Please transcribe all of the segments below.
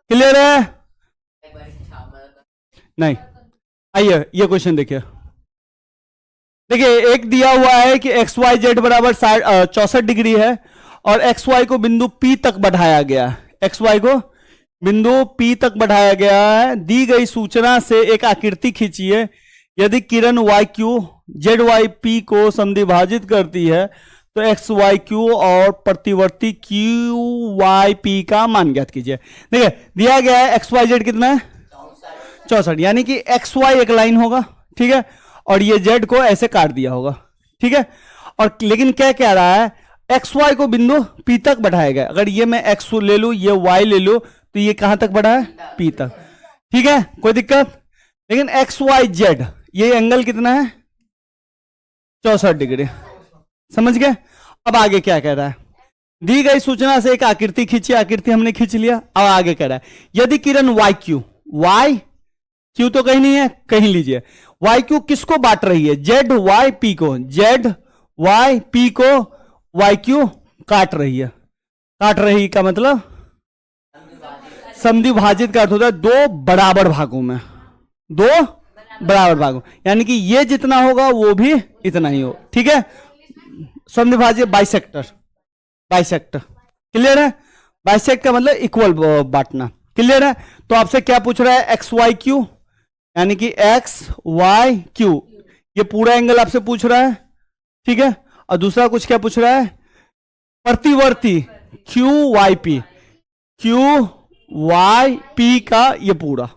Clear है? नहीं, आइए ये क्वेश्चन देखिए। देखिए एक दिया हुआ है कि एक्स वाई जेड बराबर 64 डिग्री है और एक्स वाई को बिंदु P तक बढ़ाया गया है। एक्स वाई को बिंदु P तक बढ़ाया गया है। दी गई सूचना से एक आकृति खींचिए। यदि किरण Y Q Z Y P को समद्विभाजित करती है तो एक्स वाई क्यू और प्रतिवर्ती क्यू वाई पी का मान ज्ञात कीजिए। देखिए दिया गया है एक्स वाई जेड कितना है 64, यानी कि एक्स वाई एक लाइन होगा, ठीक है, और ये जेड को ऐसे काट दिया होगा, ठीक है। और लेकिन क्या कह रहा है, एक्स वाई को बिंदु पी तक बढ़ाया गया। अगर ये मैं एक्स ले लू, ये वाई ले लू, तो ये कहां तक बढ़ा है पी तक, ठीक है, कोई दिक्कत। लेकिन एक्स वाई जेड ये एंगल कितना है 64 डिग्री, समझ गए। अब आगे क्या कह रहा है, दी गई सूचना से एक आकृति खींची। आकृति हमने खींच लिया। अब आगे कह रहा है यदि किरण वाई क्यू तो कहीं नहीं है, कहीं लीजिए, वाई क्यू किसको बांट रही है, जेड वाई पी को, जेड वाई पी को वाई क्यू काट रही है। काट रही का मतलब समद्विभाजित का अर्थ होता है दो बराबर भागों में, दो बराबर भागों, यानी कि ये जितना होगा वो भी इतना ही हो, ठीक है। समद्विभाजित बाइसेक्टर, बाइसेक्टर क्लियर है। बाइसेक्ट का मतलब इक्वल बांटना, क्लियर है। तो आपसे क्या पूछ रहा है, एक्स वाई क्यू, यानी कि एक्स वाई क्यू, ये पूरा एंगल आपसे पूछ रहा है, ठीक है। और दूसरा कुछ क्या पूछ रहा है, प्रतिवर्ती Q Y P, Q Y P का ये पूरा।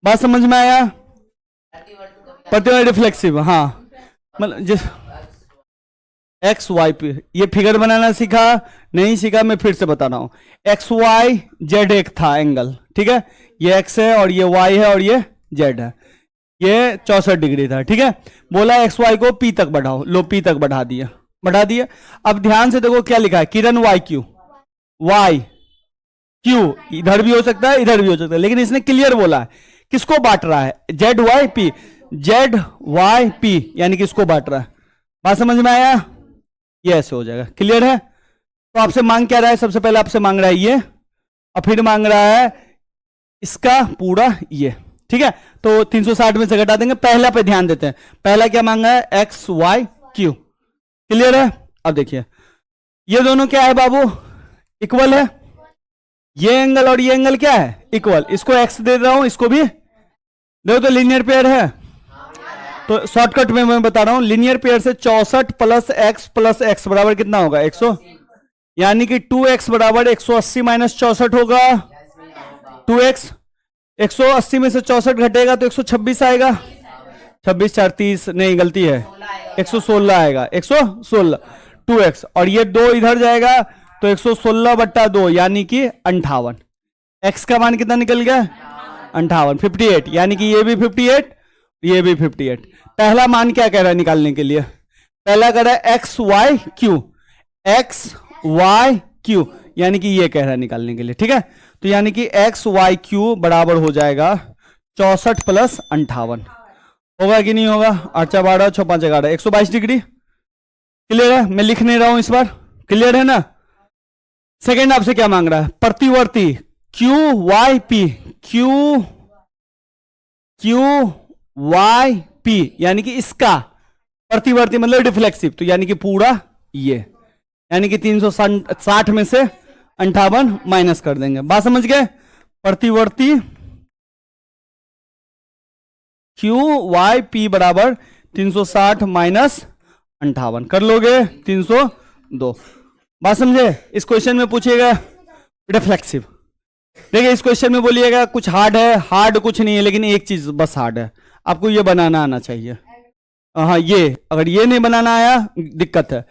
बात समझ में आया? प्रतिवर्ती रिफ्लेक्सिव, हाँ, मतलब जिस एक्स वाई पी, ये फिगर बनाना सीखा नहीं सीखा, मैं फिर से बता रहा हूं। एक्स वाई जेड एक था एंगल, ठीक है, ये एक्स है और ये वाई है और ये जेड है, ये 64 डिग्री था, ठीक है। बोला एक्स वाई को पी तक बढ़ाओ, लो पी तक बढ़ा दिया, बढ़ा दिया। अब ध्यान से देखो क्या लिखा है, किरण वाई क्यू, वाई क्यू इधर भी हो सकता है इधर भी हो सकता है, लेकिन इसने क्लियर बोला है किसको बांट रहा है, Z Y P, Z Y P, यानी कि इसको बांट रहा है। बात समझ में आया? ये ऐसे हो जाएगा, क्लियर है। तो आपसे मांग क्या रहा है, सबसे पहले आपसे मांग रहा है ये, और फिर मांग रहा है इसका पूरा ये, ठीक है। तो 360 में से घटा देंगे। पहला पे ध्यान देते हैं, पहला क्या मांगा है, एक्स वाई क्यू, क्लियर है। अब देखिए ये दोनों क्या है बाबू, इक्वल है। ये एंगल और ये एंगल क्या है, इक्वल। इसको एक्स दे रहा हूं, इसको भी देखो, तो लीनियर पेयर है। तो शॉर्टकट में मैं बता रहा हूं, लीनियर पेयर से 64 प्लस एक्स बराबर कितना होगा 100, यानी कि 2x बराबर 180 माइनस 64 होगा 2x। 180 में से 64 घटेगा तो 126 आएगा, 26 4 30, नहीं गलती है, 116 आएगा, 116 2x, और ये 2 इधर जाएगा तो 116 बट्टा 2 यानी कि 58। x का मान कितना निकल गया 58, 58, यानी कि ये भी 58 ये भी 58। पहला मान क्या कह रहा है निकालने के लिए, पहला कह रहा है X Y Q, X Y Q, यानी कि ये कह रहा है निकालने के लिए, ठीक है। तो यानी कि एक्स वाई क्यू बराबर हो जाएगा 64 प्लस 58, होगा कि नहीं होगा, 8 12 6 5 11, 122 डिग्री, क्लियर है। मैं लिख नहीं रहा हूं इस बार, क्लियर है ना। सेकेंड आपसे क्या मांग रहा है, प्रतिवर्ती Q Y P, Q Y P, यानी कि इसका प्रतिवर्ती मतलब रिफ्लेक्सिव, तो यानी कि पूरा ये, यानी कि 360 में से 58 माइनस कर देंगे। बात समझ गए, प्रतिवर्ती क्यू वाई पी बराबर 360 माइनस 58 कर लोगे 302। बात समझे। इस क्वेश्चन में पूछिएगा रिफ्लेक्सिव, देखिए इस क्वेश्चन में बोलिएगा कुछ हार्ड है, हार्ड कुछ नहीं है, लेकिन एक चीज बस हार्ड है, आपको ये बनाना आना चाहिए। हाँ, ये अगर ये नहीं बनाना आया दिक्कत है।